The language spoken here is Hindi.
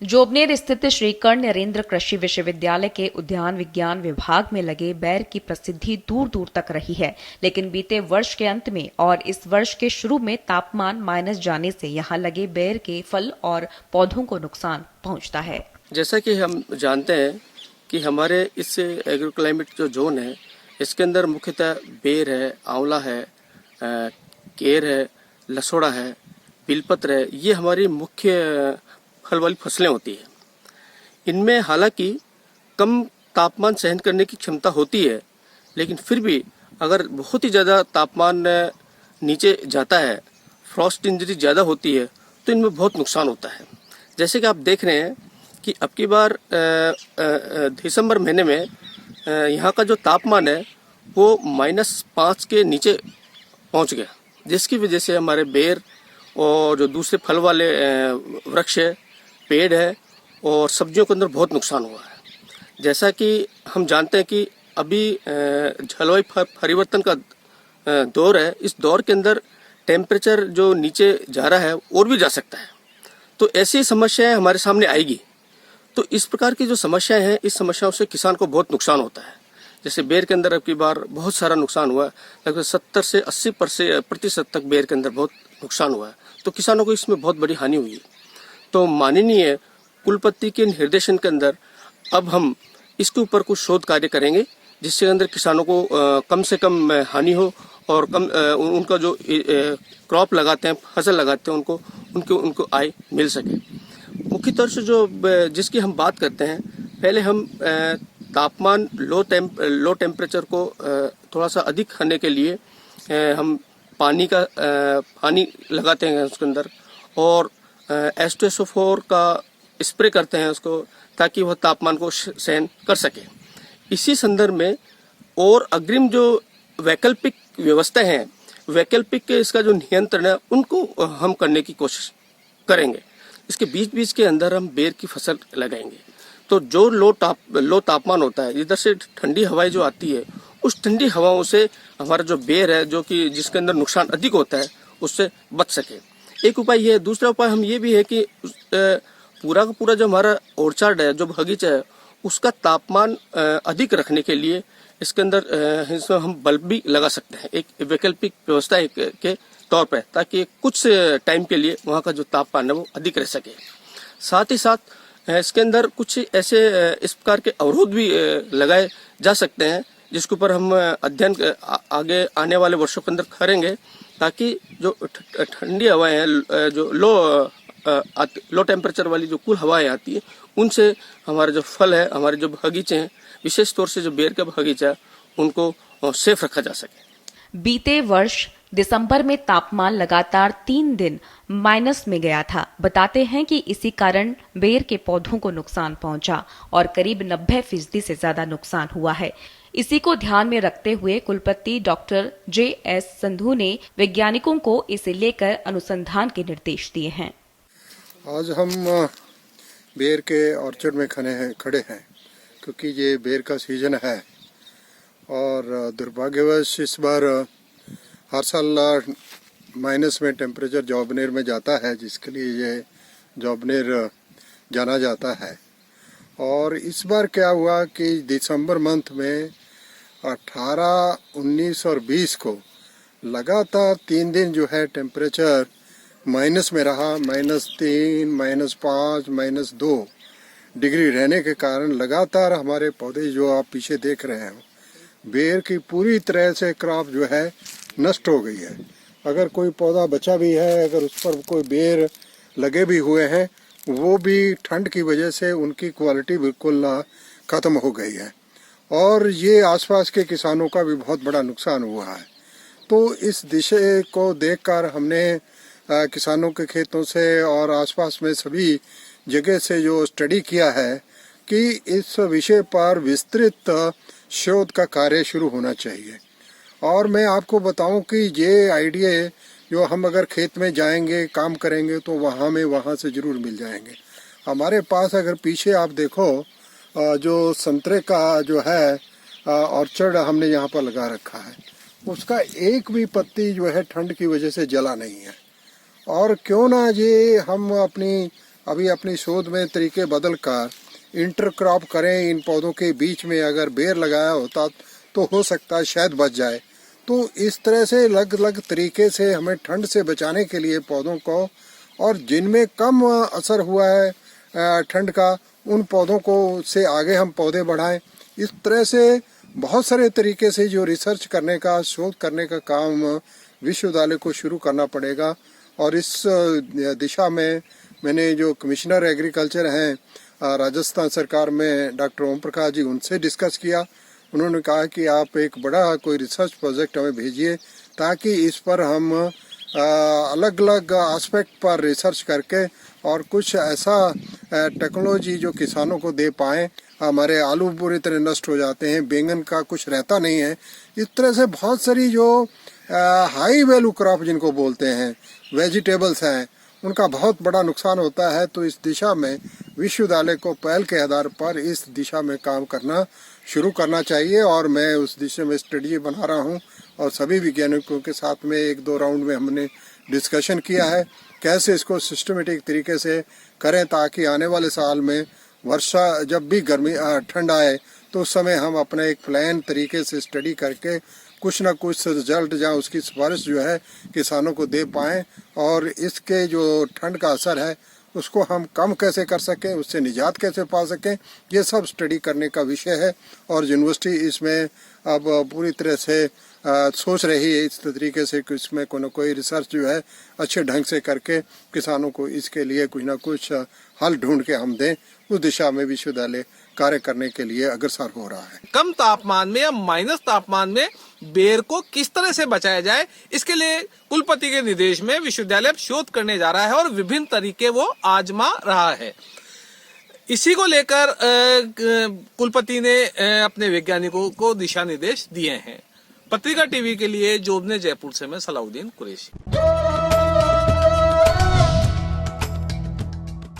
जोबनेर स्थित श्री कर्ण नरेंद्र कृषि विश्वविद्यालय के उद्यान विज्ञान विभाग में लगे बेर की प्रसिद्धि दूर दूर तक रही है, लेकिन बीते वर्ष के अंत में और इस वर्ष के शुरू में तापमान माइनस जाने से यहां लगे बेर के फल और पौधों को नुकसान पहुंचता है। जैसा कि हम जानते हैं कि हमारे इस एग्रो क्लाइमेट जो जोन है, इसके अंदर मुख्यतः बेर है, आंवला है, केर है, लसोड़ा है, बिलपत्र है। ये हमारी मुख्य फल वाली फसलें होती हैं। इनमें हालांकि कम तापमान सहन करने की क्षमता होती है, लेकिन फिर भी अगर बहुत ही ज़्यादा तापमान नीचे जाता है, फ्रॉस्ट इंजरी ज़्यादा होती है, तो इनमें बहुत नुकसान होता है। जैसे कि आप देख रहे हैं कि अब की बार दिसंबर महीने में यहाँ का जो तापमान है वो -5 के नीचे पहुँच गया, जिसकी वजह से हमारे बेर और जो दूसरे फल वाले वृक्ष है, पेड़ है और सब्जियों के अंदर बहुत नुकसान हुआ है। जैसा कि हम जानते हैं कि अभी जलवायु परिवर्तन का दौर है। इस दौर के अंदर टेम्परेचर जो नीचे जा रहा है और भी जा सकता है, तो ऐसी समस्याएं हमारे सामने आएगी। तो इस प्रकार की जो समस्याएं हैं, इस समस्याओं से किसान को बहुत नुकसान होता है। जैसे बेर के अंदर अब की बार बहुत सारा नुकसान हुआ है, लगभग 70 से 80% तक बेर के अंदर बहुत नुकसान हुआ है। तो किसानों को इसमें बहुत बड़ी हानि हुई है। तो माननीय कुलपति के निर्देशन के अंदर अब हम इसके ऊपर कुछ शोध कार्य करेंगे, जिसके अंदर किसानों को कम से कम हानि हो और कम उनका जो क्रॉप लगाते हैं, फसल लगाते हैं, उनको आय मिल सके। मुख्य तौर से जो जिसकी हम बात करते हैं, पहले हम तापमान लो टेम्परेचर को थोड़ा सा अधिक करने के लिए हम पानी लगाते हैं उसके अंदर, और H2SO4 का स्प्रे करते हैं उसको, ताकि वह तापमान को सहन कर सके। इसी संदर्भ में और अग्रिम जो वैकल्पिक व्यवस्था है, वैकल्पिक इसका जो नियंत्रण है, उनको हम करने की कोशिश करेंगे। इसके बीच के अंदर हम बेर की फसल लगाएंगे। तो जो लो तापमान होता है, इधर से ठंडी हवाएं जो आती है, उस ठंडी हवाओं से हमारा जो बेर है, जो कि जिसके अंदर नुकसान अधिक होता है, उससे बच सके। एक उपाय ये है। दूसरा उपाय हम ये भी है कि पूरा का पूरा जो हमारा ऑर्चर्ड है, जो बगीचा है, उसका तापमान अधिक रखने के लिए इसके अंदर इसमें हम बल्ब भी लगा सकते हैं, एक वैकल्पिक व्यवस्था के तौर पर, ताकि कुछ टाइम के लिए वहाँ का जो तापमान है वो अधिक रह सके। साथ ही साथ इसके अंदर कुछ ऐसे इस प्रकार के अवरोध भी लगाए जा सकते हैं, जिसके ऊपर हम अध्ययन आगे आने वाले वर्षों के अंदर करेंगे, ताकि जो ठंडी हवाएं हैं, जो लो टेम्परेचर वाली जो कुल हवाएं आती है, उनसे हमारे जो फल है, हमारे जो बगीचे हैं, विशेष तौर से जो बेर का बगीचा है, उनको सेफ रखा जा सके। बीते वर्ष दिसंबर में तापमान लगातार 3 दिन माइनस में गया था। बताते हैं कि इसी कारण बेर के पौधों को नुकसान पहुंचा और करीब 90% से ज्यादा नुकसान हुआ है। इसी को ध्यान में रखते हुए कुलपति डॉक्टर JS संधू ने वैज्ञानिकों को इसे लेकर अनुसंधान के निर्देश दिए हैं। आज हम बेर के ऑर्चर्ड में खड़े हैं, क्योंकि ये बेर का सीजन है और दुर्भाग्यवश इस बार हर साल माइनस में टेम्परेचर जोबनेर में जाता है, जिसके लिए ये जोबनेर जाना जाता है। और इस बार क्या हुआ कि दिसंबर मंथ में 18, 19 और 20 को लगातार 3 दिन जो है टेम्परेचर माइनस में रहा। -3, -5, -2 डिग्री रहने के कारण लगातार हमारे पौधे जो आप पीछे देख रहे हैं, बेर की पूरी तरह से क्रॉप जो है नष्ट हो गई है। अगर कोई पौधा बचा भी है, अगर उस पर कोई बेर लगे भी हुए हैं, वो भी ठंड की वजह से उनकी क्वालिटी बिल्कुल ख़त्म हो गई है। और ये आसपास के किसानों का भी बहुत बड़ा नुकसान हुआ है। तो इस दिशा को देखकर हमने किसानों के खेतों से और आसपास में सभी जगह से जो स्टडी किया है कि इस विषय पर विस्तृत शोध का कार्य शुरू होना चाहिए। और मैं आपको बताऊं कि ये आइडिया जो हम अगर खेत में जाएंगे, काम करेंगे, तो वहाँ से ज़रूर मिल जाएंगे। हमारे पास अगर पीछे आप देखो, जो संतरे का जो है ऑर्चर्ड हमने यहाँ पर लगा रखा है, उसका एक भी पत्ती जो है ठंड की वजह से जला नहीं है। और क्यों ना ये हम अपनी अभी अपनी शोध में तरीके बदल कर इंटरक्रॉप करें। इन पौधों के बीच में अगर बेर लगाया होता तो हो सकता है शायद बच जाए। तो इस तरह से अलग अलग तरीके से हमें ठंड से बचाने के लिए पौधों को, और जिनमें कम असर हुआ है ठंड का, उन पौधों को से आगे हम पौधे बढ़ाएं। इस तरह से बहुत सारे तरीके से जो रिसर्च करने का, शोध करने का काम विश्वविद्यालय को शुरू करना पड़ेगा। और इस दिशा में मैंने जो कमिश्नर एग्रीकल्चर हैं राजस्थान सरकार में, डॉक्टर ओम प्रकाश जी, उनसे डिस्कस किया। उन्होंने कहा कि आप एक बड़ा कोई रिसर्च प्रोजेक्ट हमें भेजिए ताकि इस पर हम अलग अलग एस्पेक्ट पर रिसर्च करके और कुछ ऐसा टेक्नोलॉजी जो किसानों को दे पाएँ। हमारे आलू पूरी तरह नष्ट हो जाते हैं, बैंगन का कुछ रहता नहीं है। इस तरह से बहुत सारी जो हाई वैल्यू क्रॉप जिनको बोलते हैं, वेजिटेबल्स हैं, उनका बहुत बड़ा नुकसान होता है। तो इस दिशा में विश्वविद्यालय को पहल के आधार पर इस दिशा में काम करना शुरू करना चाहिए। और मैं उस दिशा में स्ट्रेटजी बना रहा हूँ और सभी वैज्ञानिकों के साथ में 1-2 राउंड में हमने डिस्कशन किया है कैसे इसको सिस्टमेटिक तरीके से करें ताकि आने वाले साल में वर्षा जब भी ठंड आए तो उस समय हम अपना एक प्लान तरीके से स्टडी करके कुछ ना कुछ रिजल्ट जहाँ उसकी सिफारिश जो है किसानों को दे पाएँ। और इसके जो ठंड का असर है उसको हम कम कैसे कर सकें, उससे निजात कैसे पा सकें, ये सब स्टडी करने का विषय है। और यूनिवर्सिटी इसमें अब पूरी तरह से सोच रही है इस तरीके से कि इसमें कोई ना कोई रिसर्च जो है अच्छे ढंग से करके किसानों को इसके लिए कुछ ना कुछ हल ढूंढ के हम दें। उस दिशा में विश्वविद्यालय कार्य करने के लिए अग्रसर हो रहा है। कम तापमान में या माइनस तापमान में बेर को किस तरह से बचाया जाए, इसके लिए कुलपति के निर्देश में विश्वविद्यालय शोध करने जा रहा है और विभिन्न तरीके वो आजमा रहा है। इसी को लेकर कुलपति ने अपने वैज्ञानिकों को दिशा निर्देश दिए हैं। पत्रिका टीवी के लिए जोबने जयपुर से मैं सलाउद्दीन कुरैशी।